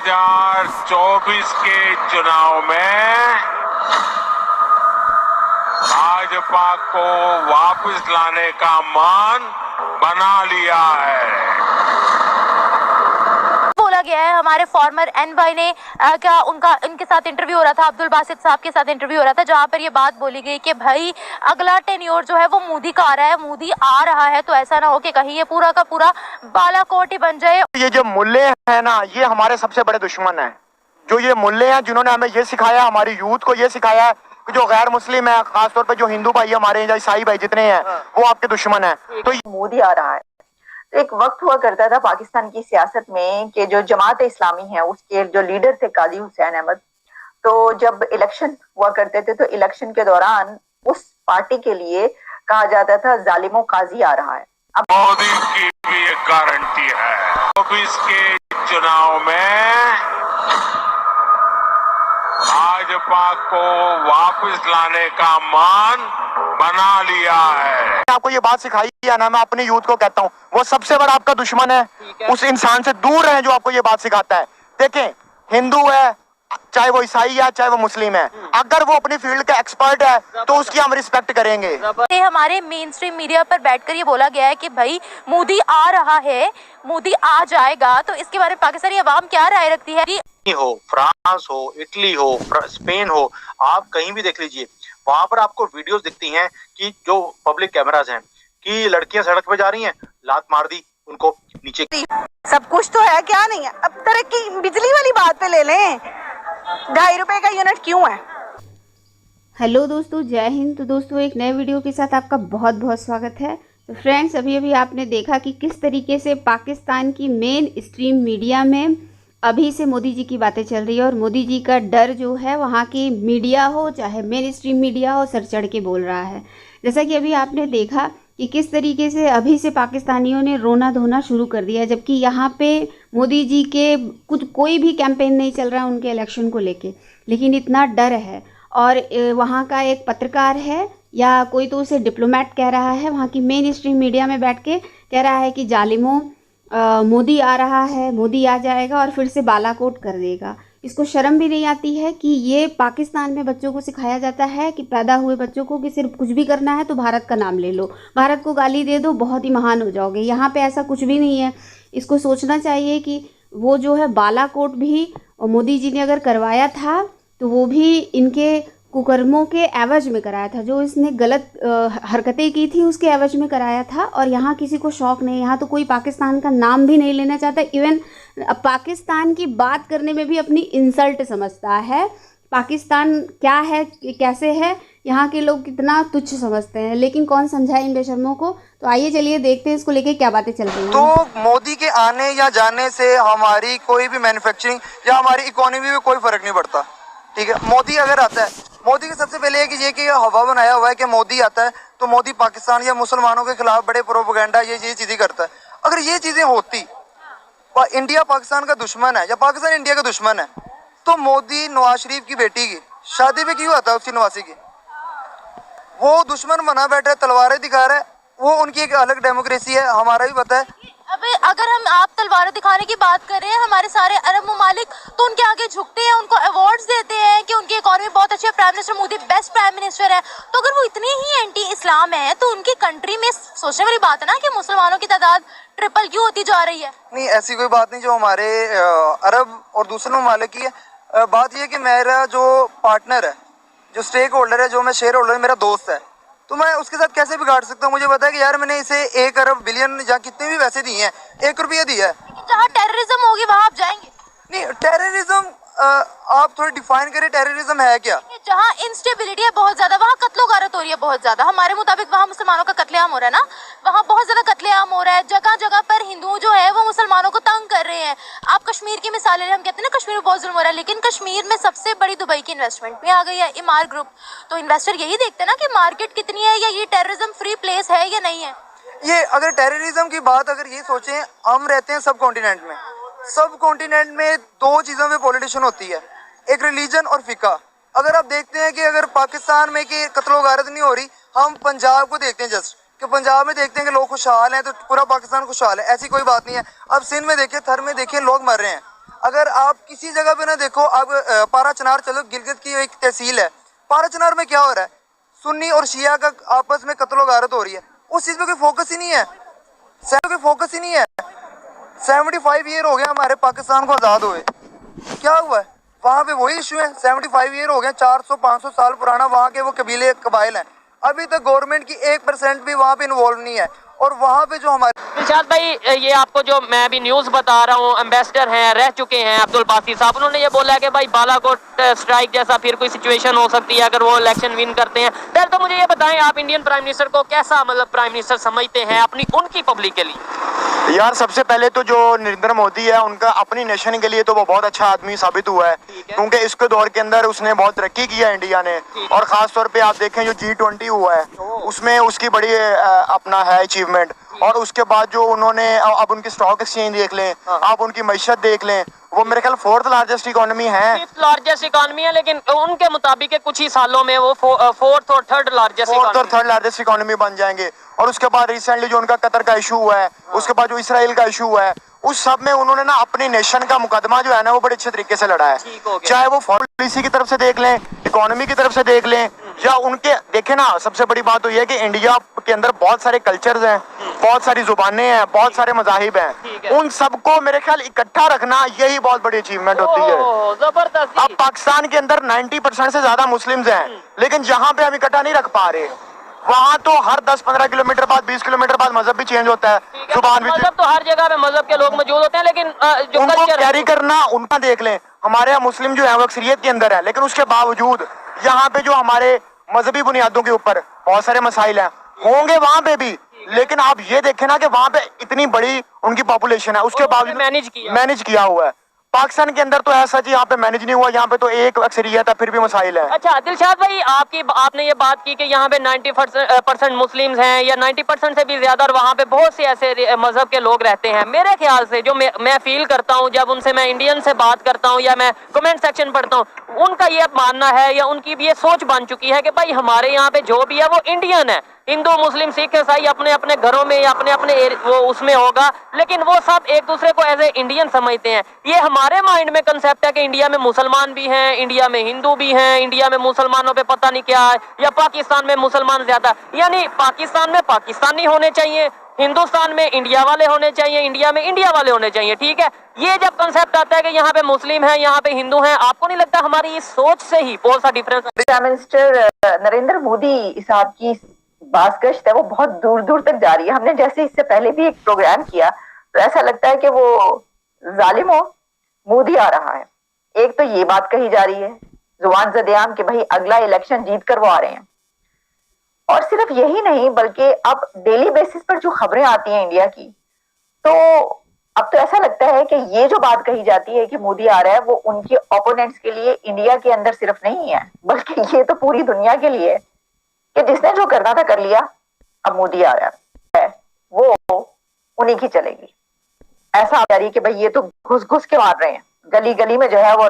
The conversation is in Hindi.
2024 के चुनाव में भाजपा को वापस लाने का मन बना लिया है। बोला गया है हमारे फॉर्मर एनवाई ने क्या उनके साथ इंटरव्यू हो रहा था, अब्दुल बासित साहब के साथ इंटरव्यू हो रहा था, जहां पर ये बात बोली गई कि भाई अगला टेन्योर जो है वो मोदी का आ रहा है, मोदी आ रहा है, तो ऐसा ना हो कि कहीं ये पूरा का पूरा बालाकोट ही बन जाए। ये जो मुल्ले हैं ना, ये हमारे सबसे बड़े दुश्मन हैं। जो ये मुल्ले हैं जिन्होंने हमें ये सिखाया, हमारी यूथ को ये सिखाया कि जो गैर मुस्लिम है, खासतौर पर जो हिंदू भाई हमारे या ईसाई भाई जितने हैं, वो आपके दुश्मन है। तो मोदी आ रहा है। एक वक्त हुआ करता था पाकिस्तान की सियासत में कि जो जमात इस्लामी है उसके जो लीडर थे काजी हुसैन अहमद, तो जब इलेक्शन हुआ करते थे तो इलेक्शन के दौरान उस पार्टी के लिए कहा जाता था जालिमो काजी आ रहा है। अब मोदी की भी एक गारंटी है, 24 के चुनाव में भाजपा को वापस लाने का मन बना लिया है। आपको ये बात सिखाई है ना, मैं अपनी यूथ को कहता हूँ, वो सबसे बड़ा आपका दुश्मन है। उस इंसान से दूर रहे जो आपको ये बात सिखाता है। देखें, हिंदू है, चाहे वो ईसाई है, चाहे वो मुस्लिम है, अगर वो अपनी फील्ड का एक्सपर्ट है तो उसकी हम रिस्पेक्ट करेंगे। हमारे मेन स्ट्रीम मीडिया पर बैठकर ये बोला गया है कि भाई मोदी आ रहा है, मोदी आ जाएगा, तो इसके बारे में पाकिस्तानी अवाम क्या राय रखती है? हो, फ्रांस हो, इटली हो, स्पेन हो, आप कहीं भी देख लीजिए, वहां पर आपको वीडियोस दिखती हैं कि जो पब्लिक कैमरास हैं कि लड़कियां सड़क पे जा रही हैं, लात मार दी उनको नीचे। सब कुछ तो है, क्या नहीं है। अब तरक्की बिजली वाली बात पे ले लें, 2.5 रुपए का यूनिट क्यों है? हेलो दोस्तों, जय हिंद। तो दोस्तों, एक नए वीडियो के साथ आपका बहुत बहुत स्वागत है। तो फ्रेंड्स, अभी आपने देखा कि किस तरीके से पाकिस्तान की मेन स्ट्रीम मीडिया में अभी से मोदी जी की बातें चल रही है, और मोदी जी का डर जो है वहाँ की मीडिया हो चाहे मेन स्ट्रीम मीडिया हो, सर चढ़ के बोल रहा है। जैसा कि अभी आपने देखा कि किस तरीके से अभी से पाकिस्तानियों ने रोना धोना शुरू कर दिया, जबकि यहाँ पे मोदी जी के कोई भी कैंपेन नहीं चल रहा है उनके इलेक्शन को लेके, लेकिन इतना डर है। और वहाँ का एक पत्रकार है, या कोई तो उसे डिप्लोमेट कह रहा है, वहाँ की मेन स्ट्रीम मीडिया में बैठ के कह रहा है कि जालिमों, मोदी आ रहा है, मोदी आ जाएगा और फिर से बालाकोट कर देगा। इसको शर्म भी नहीं आती है कि ये पाकिस्तान में बच्चों को सिखाया जाता है कि पैदा हुए बच्चों को कि सिर्फ कुछ भी करना है तो भारत का नाम ले लो, भारत को गाली दे दो, बहुत ही महान हो जाओगे। यहाँ पे ऐसा कुछ भी नहीं है। इसको सोचना चाहिए कि वो जो है बालाकोट भी मोदी जी ने अगर करवाया था तो वो भी इनके कुकर्मों के एवज में कराया था, जो इसने गलत हरकतें की थी उसके एवज में कराया था। और यहाँ किसी को शौक़ नहीं, यहाँ तो कोई पाकिस्तान का नाम भी नहीं लेना चाहता। इवन पाकिस्तान की बात करने में भी अपनी इंसल्ट समझता है। पाकिस्तान क्या है, कैसे है, यहाँ के लोग कितना तुच्छ समझते हैं, लेकिन कौन समझाए इन बेशर्मों को। तो आइए चलिए देखते हैं इसको लेके क्या बातें चल रही हैं। तो मोदी के आने या जाने से हमारी कोई भी मैन्युफैक्चरिंग या हमारी इकोनॉमी में कोई फर्क नहीं पड़ता। ठीक है, मोदी अगर आता है, मोदी के सबसे पहले ये हवा बनाया हुआ है कि मोदी आता है तो मोदी पाकिस्तान या मुसलमानों के खिलाफ बड़े प्रोपेगेंडा ये चीजें करता है। अगर ये चीजें होती, इंडिया पाकिस्तान का दुश्मन है या पाकिस्तान इंडिया का दुश्मन है, तो मोदी नवाज शरीफ की बेटी की शादी पे क्यों आता है? उसकी नवासी की वो दुश्मन बना बैठा है, तलवारें दिखा रहा है। वो उनकी एक अलग डेमोक्रेसी है, हमारा भी पता है। अब अगर आप तलवारें दिखाने की बात कर रहे हैं, हमारे सारे अरब ममालिक तो उनके आगे झुकते हैं, उनको अवार्ड्स देते हैं कि उनकी इकोनॉमी बहुत अच्छी है, prime minister Modi best prime minister है। तो अगर वो इतने ही एंटी इस्लाम है तो उनकी कंट्री में सोचने वाली बात है ना कि मुसलमानों की तादाद ट्रिपल क्यों होती जा रही है। नहीं, ऐसी कोई बात नहीं जो हमारे अरब और दूसरे ममालिक की है। बात यह कि मेरा जो पार्टनर है, जो स्टेक होल्डर है, जो मैं शेयर होल्डर है, मेरा दोस्त है, तो मैं उसके साथ कैसे बिगाड़ सकता हूँ? मुझे पता है कि यार मैंने इसे 1 अरब बिलियन या कितने भी वैसे दिए हैं, 1 रुपया दिया है। जहाँ टेररिज्म होगी वहाँ आप जाएंगे? नहीं, टेररिज्म आप थोड़ी डिफाइन करें, टेररिज्म है क्या? जहाँ इंस्टेबिलिटी है बहुत ज्यादा, वहाँ कत्लो गारत हो रही है बहुत ज्यादा। हमारे मुताबिक वहाँ मुसलमानों का कत्लेआम हो रहा है ना, वहाँ बहुत ज्यादा कत्लेआम हो रहा है। जगह जगह पर हिंदू जो है वो मुसलमानों को तंग कर रहे हैं। आप कश्मीर की मिसाल ले, हम कहते हैं ना कश्मीर में बहुत जुल्म हो रहा है, लेकिन कश्मीर में सबसे बड़ी दुबई की इन्वेस्टमेंट भी आ गई है, इमार ग्रुप। तो इन्वेस्टर यही देखते हैं ना कि मार्केट कितनी है, या ये टेररिज्म फ्री प्लेस है या नहीं है। ये अगर टेररिज्म की बात अगर ये सोचें, हम रहते हैं सब कॉन्टिनेंट में, सब कॉन्टिनेंट में 2 चीज़ों में पॉलिटिशियन होती है, एक रिलीजन और फिका। अगर आप देखते हैं कि अगर पाकिस्तान में कि कत्लो गारत नहीं हो रही, हम पंजाब को देखते हैं जस्ट कि पंजाब में देखते हैं कि लोग खुशहाल हैं तो पूरा पाकिस्तान खुशहाल है, ऐसी कोई बात नहीं है। अब सिंध में देखिए, थर में देखिए, लोग मर रहे हैं। अगर आप किसी जगह पे ना देखो, आप पारा चनार चलो, गिलगित की एक तहसील है, पारा चनार में क्या हो रहा है, सुन्नी और शिया का आपस में कत्लो गारत हो रही है, उस चीज पे कोई फोकस ही नहीं है, कोई फोकस ही नहीं है। 75 ईयर हो गया हमारे पाकिस्तान को आज़ाद हुए, क्या हुआ है वहाँ पे? वही इशू है, 75 ईयर हो गए, 400-500 साल पुराना वहाँ के वो कबीले कबाइल हैं, अभी तक गवर्नमेंट की 1% भी वहाँ पे इन्वॉल्व नहीं है। और वहाँ पे जो हमारे दिलशाद भाई, ये आपको जो मैं अभी न्यूज़ बता रहा हूँ, एम्बेसडर हैं, रह चुके हैं अब्दुल बासी साहब, उन्होंने ये बोला है कि भाई बालाकोट स्ट्राइक जैसा फिर कोई सिचुएशन हो सकती है अगर वो इलेक्शन विन करते हैं। पहले तो मुझे ये बताएं, आप इंडियन प्राइम मिनिस्टर को कैसा मतलब प्राइम मिनिस्टर समझते हैं अपनी उनकी पब्लिक के लिए? यार सबसे पहले तो जो नरेंद्र मोदी है, उनका अपनी नेशन के लिए तो वो बहुत अच्छा आदमी साबित हुआ है, क्योंकि इसके दौर के अंदर उसने बहुत तरक्की किया इंडिया ने। और खास तौर पे आप देखें जो G20 हुआ है उसमें उसकी बड़ी अपना है अचीवमेंट। और उसके बाद जो उन्होंने अब उनकी स्टॉक एक्सचेंज देख लें, आप उनकी मईशत देख लें, वो मेरे ख्याल 4th लार्जेस्ट इकोनॉमी है, 5th लार्जेस्ट इकोनॉमी है, लेकिन उनके मुताबिक कुछ ही सालों में वो 4th और 3rd लार्जेस्ट इकोनॉमी बन जाएंगे। और उसके बाद रिसेंटली जो उनका कतर का इशू हुआ है, उसके बाद जो इसराइल का इशू हुआ है, उस सब में उन्होंने ना अपनी नेशन का मुकदमा जो है ना वो बड़े अच्छे तरीके से लड़ा है। चाहे वो फॉरेन पॉलिसी की तरफ से देख लें, इकोनॉमी की तरफ से देख लें, या उनके देखें ना, सबसे बड़ी बात तो ये है कि इंडिया के अंदर बहुत सारे कल्चर्स हैं, बहुत सारी जुबानें हैं, बहुत सारे मजाहिब हैं, उन सबको मेरे ख्याल इकट्ठा रखना यही बहुत बड़ी अचीवमेंट होती है। जबरदस्त। अब पाकिस्तान के अंदर 90% से ज्यादा मुस्लिम्स हैं, लेकिन जहां पे हम इकट्ठा नहीं रख पा रहे, वहाँ तो हर 10-15 किलोमीटर बाद, 20 किलोमीटर बाद मजहब भी चेंज होता है, जुबान भी। मजहब तो हर जगह पे मजहब के लोग मौजूद होते हैं, लेकिन जो उनको कल्चर कैरी करना, उनका देख लें, हमारे यहाँ मुस्लिम जो है वो अक्सरियत के अंदर है, लेकिन उसके बावजूद यहाँ पे जो हमारे मजहबी बुनियादों के ऊपर बहुत सारे मसाइल हैं, होंगे वहाँ पे भी, लेकिन आप ये देखें ना कि वहाँ पे इतनी बड़ी उनकी पॉपुलेशन है, उसके बावजूद मैनेज किया हुआ है। पाकिस्तान के अंदर तो ऐसा जी यहाँ पे मैनेज नहीं हुआ, यहाँ पे तो एक अक्सरियत है, फिर भी मसाइल है। अच्छा दिलशाद भाई, आपने ये बात की कि यहाँ पे 90% मुस्लिम्स हैं या 90% से भी ज्यादा, और वहाँ पे बहुत से ऐसे मजहब के लोग रहते हैं। मेरे ख्याल से जो मैं फील करता हूँ जब उनसे मैं इंडियन से बात करता हूँ या मैं कमेंट सेक्शन पढ़ता हूँ, उनका ये मानना है या उनकी भी ये सोच बन चुकी है कि भाई हमारे यहाँ पे जो भी है वो इंडियन है, हिंदू मुस्लिम सिख ईसाई अपने अपने घरों में या अपने अपने वो उसमें होगा, लेकिन वो सब एक दूसरे को एज ए इंडियन समझते हैं। ये हमारे माइंड में कंसेप्ट है कि इंडिया में मुसलमान भी हैं, इंडिया में हिंदू भी हैं, इंडिया में मुसलमानों पे पता नहीं क्या है, या पाकिस्तान में मुसलमान ज्यादा, यानी पाकिस्तान में पाकिस्तानी होने चाहिए, हिंदुस्तान में इंडिया वाले होने चाहिए, इंडिया में इंडिया वाले होने चाहिए। ठीक है, ये जब कंसेप्ट आता है कि यहाँ पे मुस्लिम है, यहाँ पे हिंदू हैं, आपको नहीं लगता हमारी इस सोच से ही बहुत सा difference? Prime minister Narendra Modi साहब की बास गश्त है वो बहुत दूर दूर तक जा रही है। हमने जैसे इससे पहले भी एक प्रोग्राम किया तो ऐसा लगता है कि वो जालिम हो, मोदी आ रहा है। एक तो ये बात कही जा रही है जुबान ज़द-ए-आम कि भाई अगला इलेक्शन जीत कर वो आ रहे हैं, और सिर्फ यही नहीं बल्कि अब डेली बेसिस पर जो खबरें आती हैं इंडिया की, तो अब तो ऐसा लगता है कि ये जो बात कही जाती है कि मोदी आ रहा है वो उनके ओपोनेंट्स के लिए इंडिया के अंदर सिर्फ नहीं है, बल्कि ये तो पूरी दुनिया के लिए कि जिसने जो करना था कर लिया, अब मोदी आ रहा है, वो उन्हीं की चलेगी। ऐसा आ रही है कि भाई ये तो घुस घुस के मार रहे हैं, गली गली में जो है वो